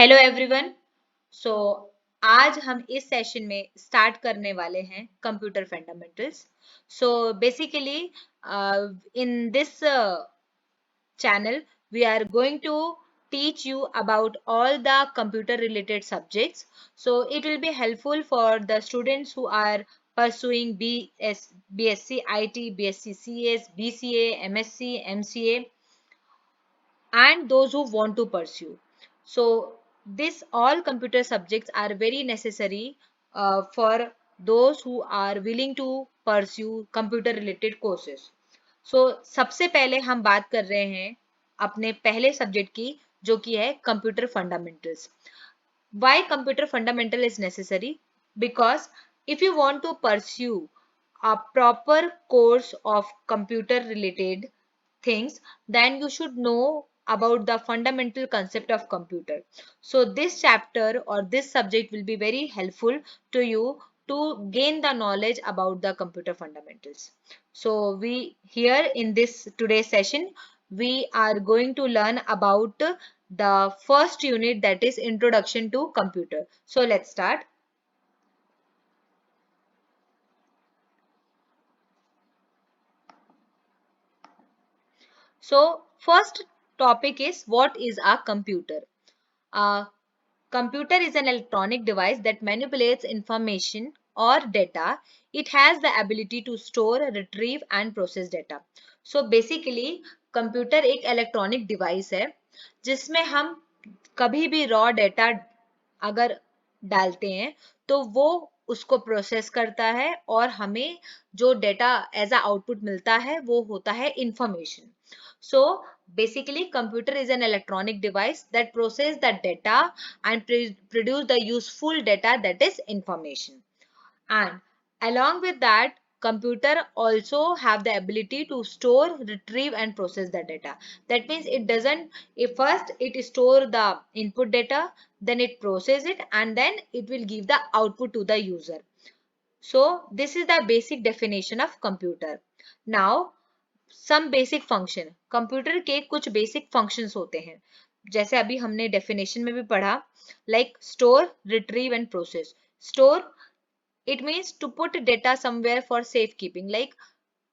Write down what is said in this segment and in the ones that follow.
Hello everyone. सो आज हम इस सेशन में स्टार्ट करने वाले हैं computer fundamentals. So basically in this channel we are going to teach you about all the computer related subjects, so it will be helpful for the students who are pursuing BSc IT, BSc CS, BCA, MSc, MCA, and those who want to pursue. So this all computer subjects are very necessary for those who are willing to pursue computer related courses. So सबसे पहले हम बात कर रहे हैं अपने पहले subject की, जो कि है computer fundamentals. Why computer fundamental is necessary? Because if you want to pursue a proper course of computer related things, then you should know about the fundamental concept of computer. So this chapter or this subject will be very helpful to you to gain the knowledge about the computer fundamentals. So we here in this today's session, we are going to learn about the first unit, that is introduction to computer. So let's start. So first topic is, what is a computer? A computer is an electronic device that manipulates information or data. It has the ability to store, retrieve and process data. So basically computer एक electronic device है जिसमें हम कभी भी raw data अगर डालते हैं तो वो उसको प्रोसेस करता है और हमें जो डेटा एज अ आउटपुट मिलता है वो होता है information. So basically computer is an electronic device that process the data and produce the useful data, that is information. And along with that, computer also have the ability to store, retrieve and process the data. That means it doesn't, if first it store the input data, then it process it and then it will give the output to the user. So this is the basic definition of computer. Now some basic function, computer के कुछ basic functions होते हैं जैसे अभी हमने definition में भी पढ़ा, like store, retrieve and process. Store, it means to put data somewhere for safekeeping. Like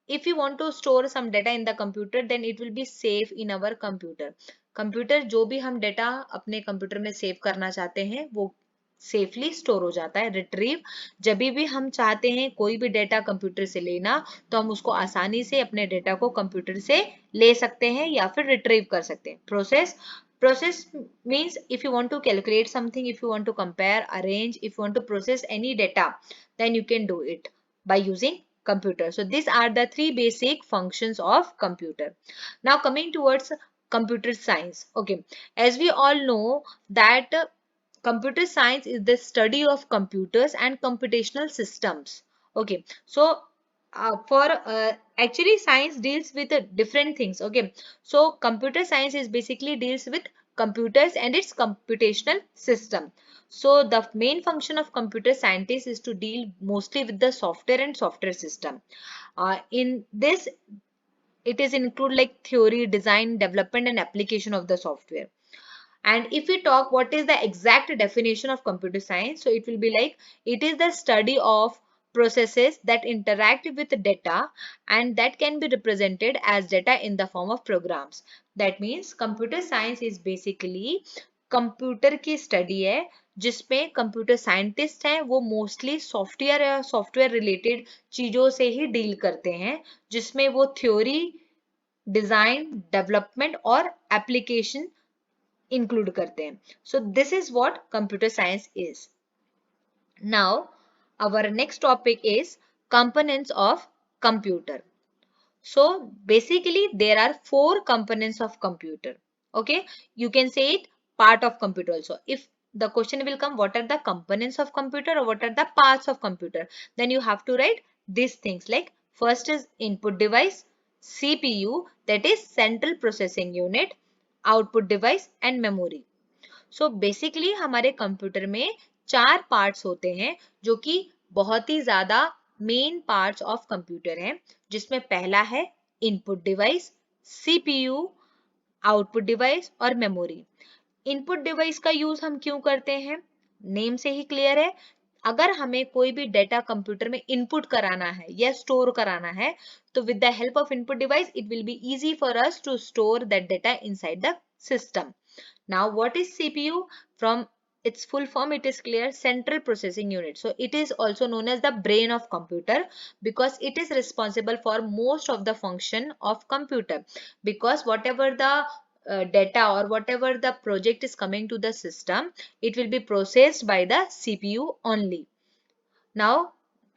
if you want to store some data in the computer, then it will be safe in our computer. Computer जो भी हम data अपने computer में save करना चाहते हैं वो safely store हो जाता है. रिट्रीव, जब भी हम चाहते हैं कोई भी डेटा कंप्यूटर से लेना तो हम उसको आसानी से अपने डेटा को कंप्यूटर से ले सकते हैं या फिर रिट्रीव कर सकते हैं. Process, process means if you want to calculate something, if you want to compare, arrange, if you want to process any data, then you can do it by using computer. So these are the three basic functions of computer. Now coming towards computer science. Okay, as we all know that computer science is the study of computers and computational systems. Okay, so for actually science deals with different things. Okay, so computer science is basically deals with computers and its computational system. So the main function of computer scientists is to deal mostly with the software and software system. In this, it is include like theory, design, development and application of the software. And if we talk what is the exact definition of computer science, so it will be like it is the study of processes that interact with data and that can be represented as data in the form of programs. That means computer science is basically computer की study है जिसमें computer scientist हैं वो mostly software या software related चीजों से ही deal करते हैं, जिसमें वो थ्योरी, डिजाइन, डेवलपमेंट और एप्लीकेशन इंक्लूड करते हैं. So this is what computer science is. Now our next topic is components of computer. So basically there are four components of computer. Okay, you can say it part of computer also. If the question will come what are the components of computer or what are the parts of computer, then you have to write these things like first is input device, CPU, that is central processing unit, output device and memory. So basically हमारे computer में चार parts होते हैं जो कि बहुत ही ज्यादा main parts of computer हैं, जिसमें पहला है input device, CPU, output device और मेमोरी. इनपुट डिवाइस का यूज हम क्यों करते हैं? नेम से ही क्लियर है, अगर हमें कोई भी डेटा कंप्यूटर में इनपुट कराना है या स्टोर कराना है, तो with the help of input device it will be easy for us to store that data inside the system. Now what is CPU? From its full form it is clear, central processing unit. So it is also known as the brain of computer because it is responsible for most of the function of computer, because whatever the data or whatever the project is coming to the system, it will be processed by the CPU only. Now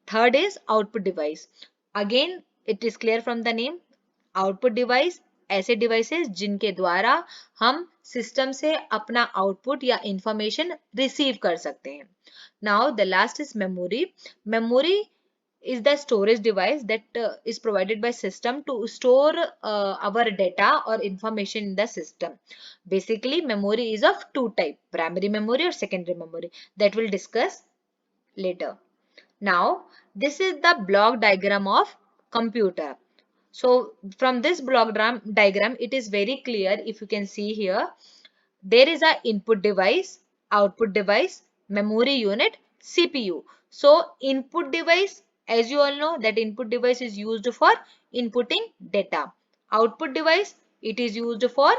third is output device. Again it is clear from the name, output device ऐसे devices जिनके द्वारा हम system से अपना output या information receive कर सकते हैं. Now the last is memory. Memory is the storage device that is provided by system to store our data or information in the system. Basically memory is of two type, primary memory or secondary memory, that we'll discuss later. Now this is the block diagram of computer. So from this block diagram, it is very clear. If you can see here, there is a input device, output device, memory unit, CPU. So input device, as you all know, that input device is used for inputting data. Output device, it is used for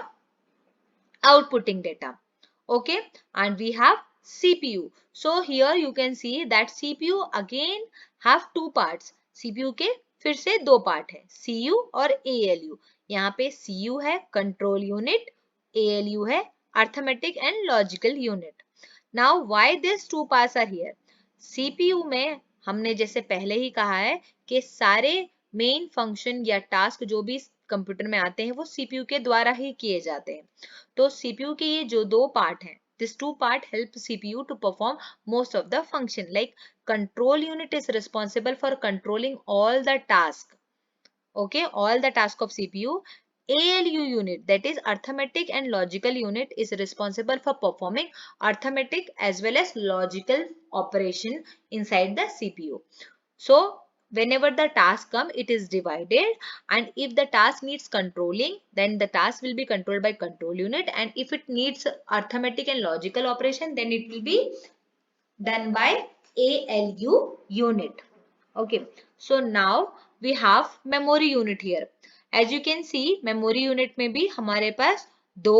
outputting data. Okay, and we have CPU. So here you can see that CPU again have two parts. CPU के फिर से दो part है, CU और ALU. यहाँ पे CU है control unit, ALU है arithmetic and logical unit. Now why this two parts are here? CPU में हमने जैसे पहले ही कहा है कि सारे मेन फंक्शन या टास्क जो भी कंप्यूटर में आते हैं वो CPU के द्वारा ही किए जाते हैं. तो CPU के ये जो दो पार्ट हैं, this two part help CPU to perform most of the function. Like control unit is responsible for controlling all the task. Okay, all the task of CPU. ALU unit, that is arithmetic and logical unit, is responsible for performing arithmetic as well as logical operation inside the CPU. So whenever the task come, it is divided, and if the task needs controlling, then the task will be controlled by control unit, and if it needs arithmetic and logical operation, then it will be done by ALU unit. Okay, so now we have memory unit here. As you can see, memory unit में भी हमारे पास दो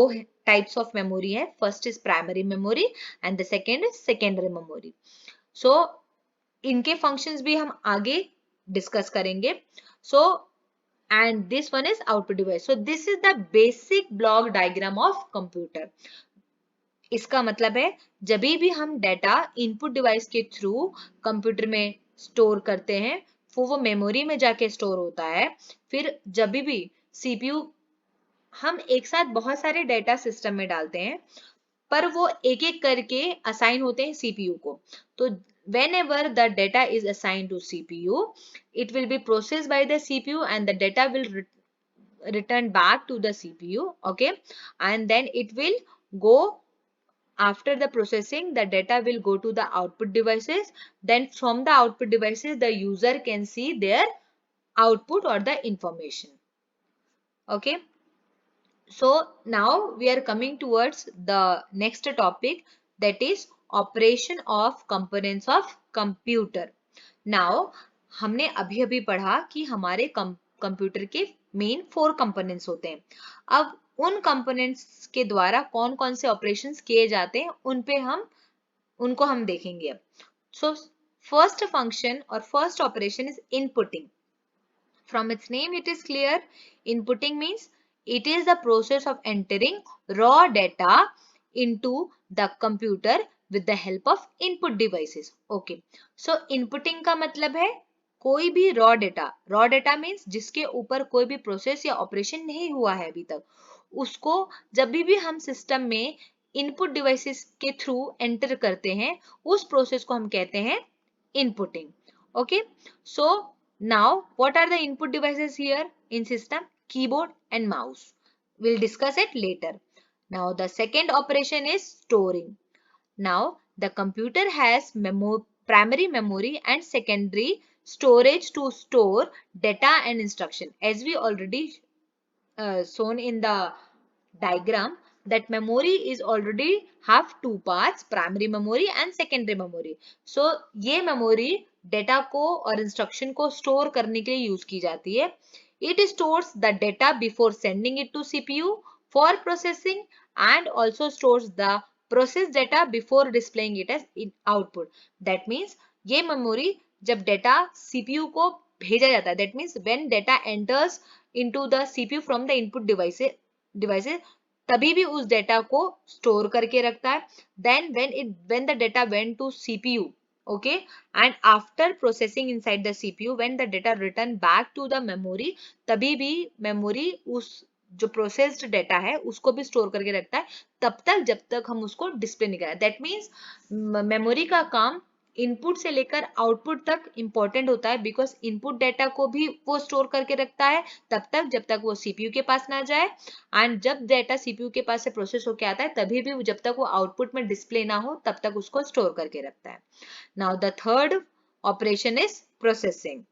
types of memory है. First is primary memory and the second is secondary memory. So इनके functions भी हम आगे discuss करेंगे. So and this one is output device. So this is the basic block diagram of computer. इसका मतलब है जब भी हम डेटा इनपुट डिवाइस के थ्रू कंप्यूटर में स्टोर करते हैं वो मेमोरी में जाके स्टोर होता है. फिर जब भी सीपीयू, हम एक साथ बहुत सारे डेटा सिस्टम में डालते हैं पर वो एक एक करके असाइन होते हैं सीपीयू को. तो whenever the data is assigned to CPU, it will be processed by the CPU and the data will return back to the CPU. Okay, and then it will go. After the processing, the data will go to the output devices. Then from the output devices, the user can see their output or the information. Okay. So now we are coming towards the next topic, that is operation of components of computer. Now हमने अभी पढ़ा कि हमारे computer के main 4 components होते हैं. अब उन कंपोनेंट्स के द्वारा कौन कौन से ऑपरेशंस किए जाते हैं उनको हम देखेंगे. सो फर्स्ट फंक्शन और first operation is inputting. From its name it is clear, inputting means it is the process of entering raw data into the computer with the help of input devices. Okay, so inputting का मतलब है कोई भी raw data means जिसके ऊपर कोई भी process या ऑपरेशन नहीं हुआ है अभी तक, उसको जब भी हम सिस्टम में इनपुट डिवाइसेस के थ्रू एंटर करते हैं उस प्रोसेस को हम कहते हैं inputting. Okay, so now what are the input devices here in system? Keyboard and mouse. We'll discuss it later. Now the second operation is storing. Now the computer has primary memory and secondary storage to store data and instruction. As we already shown in the diagram, that memory is already have two parts, primary memory and secondary memory. So ये memory data को और instruction को store करने के लिए use की जाती है. It stores the data before sending it to CPU for processing and also stores the process data before displaying it as in output. That means ये memory जब data CPU को भेजा जाता है, that means when data enters into the CPU from the input devices तभी भी उस data को स्टोर करके रखता है. Then when the data went to CPU, okay, and after processing inside the CPU, when the data return back to the memory, तभी भी memory उस जो प्रोसेस्ड डेटा है उसको भी स्टोर करके रखता है तब तक जब तक हम उसको डिस्प्ले नहीं करें. दैट मीन्स मेमोरी का काम इनपुट से लेकर आउटपुट तक इंपॉर्टेंट होता है, बिकॉज इनपुट डेटा को भी वो स्टोर करके रखता है तब तक जब तक वो सीपीयू के पास ना जाए, एंड जब डेटा सीपीयू के पास से प्रोसेस होके आता है तभी भी जब तक वो आउटपुट में डिस्प्ले ना हो तब तक उसको स्टोर करके रखता है. Now the third operation is processing.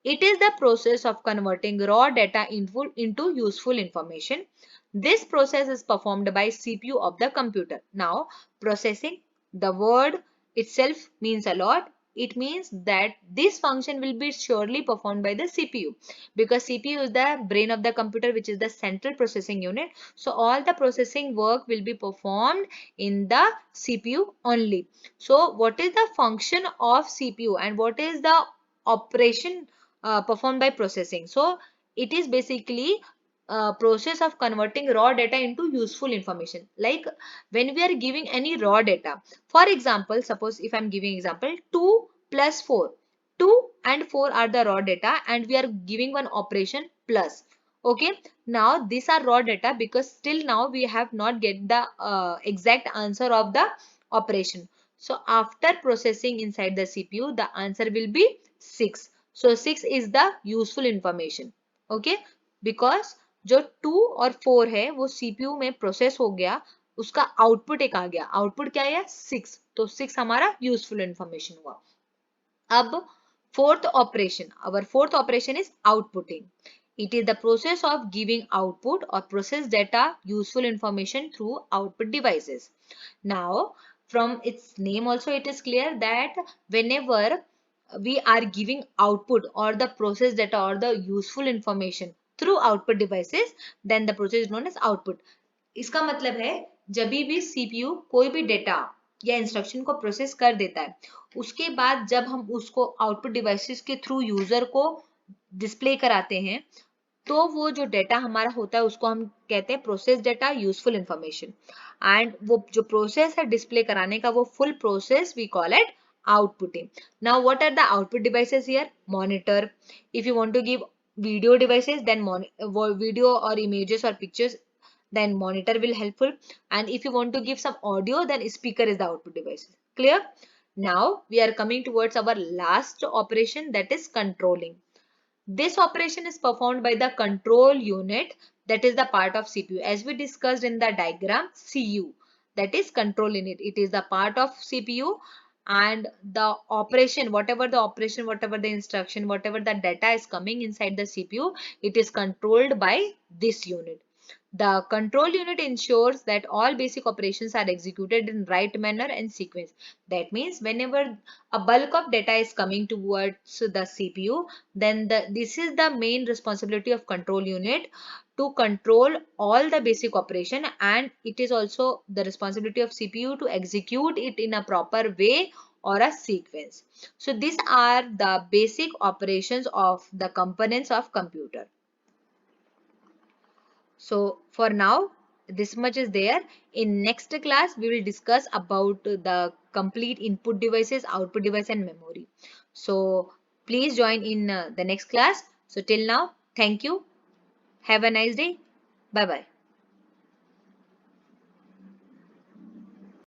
It is the process of converting raw data into useful information. This process is performed by CPU of the computer. Now, processing, the word itself means a lot. It means that this function will be surely performed by the CPU, because CPU is the brain of the computer, which is the central processing unit. So, all the processing work will be performed in the CPU only. So, what is the function of CPU and what is the operation performed by processing? So it is basically a process of converting raw data into useful information. Like when we are giving any raw data, for example, suppose if I'm giving example 2 plus 4, 2 and 4 are the raw data and we are giving one operation plus. Okay, now these are raw data because still now we have not get the exact answer of the operation. So after processing inside the CPU, the answer will be 6. So 6 is the useful information. Okay, because जो 2 और 4 है वो CPU में process हो गया, उसका output एक आ गया. आउटपुट क्या है? 6. तो 6 हमारा यूजफुल इंफॉर्मेशन हुआ. अब fourth operation, our fourth operation is outputting. It is the process of giving output or process data useful information through output devices. Now from its name also it is clear that whenever we are giving output or the process data or the useful information through output devices, then the process is known as output. इसका मतलब है जब भी CPU कोई भी data या instruction को process कर देता है, उसके बाद जब हम उसको आउटपुट डिवाइसेस के थ्रू यूजर को डिस्प्ले कराते हैं, तो वो जो डेटा हमारा होता है उसको हम कहते हैं process data useful information. And वो जो प्रोसेस है डिस्प्ले कराने का वो full process we call it outputting. Now what are the output devices here? Monitor. If you want to give video devices, then video or images or pictures, then monitor will helpful, and if you want to give some audio, then speaker is the output device. Clear? Now we are coming towards our last operation, that is controlling. This operation is performed by the control unit, that is the part of CPU, as we discussed in the diagram. CU, that is control unit, it is the part of CPU, and the operation, whatever the instruction, whatever the data is coming inside the CPU, it is controlled by this unit. The control unit ensures that all basic operations are executed in right manner and sequence. That means whenever a bulk of data is coming towards the CPU, then this is the main responsibility of control unit, to control all the basic operation, and it is also the responsibility of CPU to execute it in a proper way or a sequence. So these are the basic operations of the components of computer. So for now, this much is there. In next class, we will discuss about the complete input devices, output device and memory. So please join in the next class. So till now, thank you. Have a nice day. Bye bye.